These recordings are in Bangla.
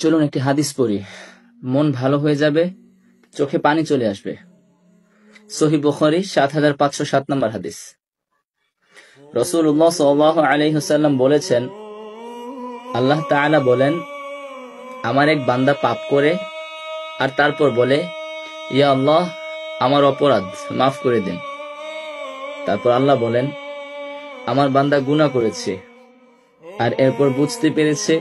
চলুন একটি হাদিস পড়ি, মন ভালো হয়ে যাবে, চোখে পানি চলে আসবে। সহিহ বুখারী ৭৫০৭ নম্বর হাদিস। রাসূলুল্লাহ সাল্লাল্লাহু আলাইহি ওয়াসাল্লাম বলেছেন, আল্লাহ তাআলা বলেন, আমার এক বান্দা পাপ করে আর তারপর বলে, ইয়া আল্লাহ, আমার অপরাধ মাফ করে দিন। তারপর আল্লাহ বলেন, আমার বান্দা গুনাহ করেছে আর এরপর বুঝতে পেরেছে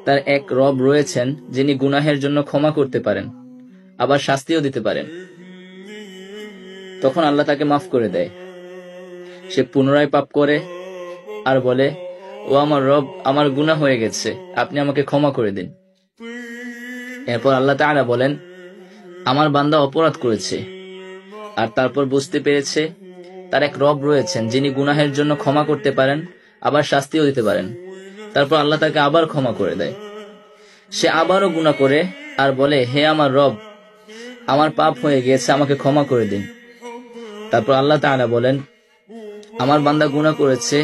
তার এক রব রয়েছেন যিনি গুনাহের জন্য ক্ষমা করতে পারেন, আবার শাস্তিও দিতে পারেন। তখন আল্লাহ তাকে মাফ করে দেয়। সে পুনরায় পাপ করে আর বলে, ও আমার রব, আমার গুনাহ হয়ে গেছে, আপনি আমাকে ক্ষমা করে দিন। এরপর আল্লাহ তাআলা বলেন, আমার বান্দা অপরাধ করেছে আর তারপর বুঝতে পেরেছে তার এক রব রয়েছেন যিনি গুনাহের জন্য ক্ষমা করতে পারেন, আবার শাস্তিও দিতে পারেন। তারপর আল্লাহ তাকে আবার ক্ষমা করে দেয়। সে আবারও গুনাহ করে আর বলে, হে আমার রব, আমার পাপ হয়ে গেছে, আমাকে ক্ষমা করে দিন। তারপর আল্লাহ তাআলা বলেন, আমার বান্দা গুনাহ করেছে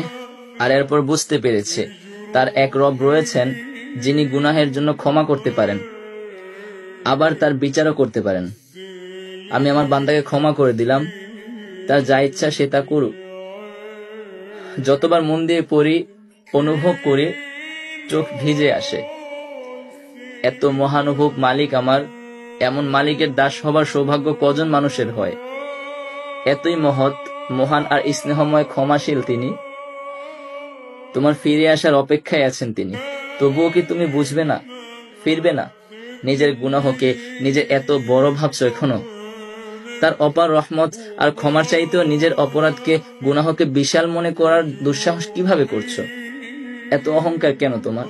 আর এরপর বুঝতে পেরেছে তার এক রব রয়েছেন যিনি গুনাহের জন্য ক্ষমা করতে পারেন, আবার তার বিচারও করতে পারেন। আমি আমার বান্দাকে ক্ষমা করে দিলাম, তার যা ইচ্ছা সে তা করুক। যতবার মন দিয়ে পড়ি, অনুভব করি, চোখ ভিজে আসে। এত মহানুভব মালিক আমার, এমন মালিকের দাস হবার সৌভাগ্য কজন মানুষের হয়? এতই মহৎ, মহান আর স্নেহময়, ক্ষমাশীল তিনি। তোমার ফিরে আসার অপেক্ষায় আছেন তিনি। তবুও কি তুমি বুঝবে না, ফিরবে না? নিজের গুনাহকে নিজের এত বড় ভাবছো এখনো? তার অপার রহমত আর ক্ষমার চাইতেও নিজের অপরাধকে, গুনাহকে বিশাল মনে করার দুঃসাহস কিভাবে করছো? এত অহংকার কেন তোমার?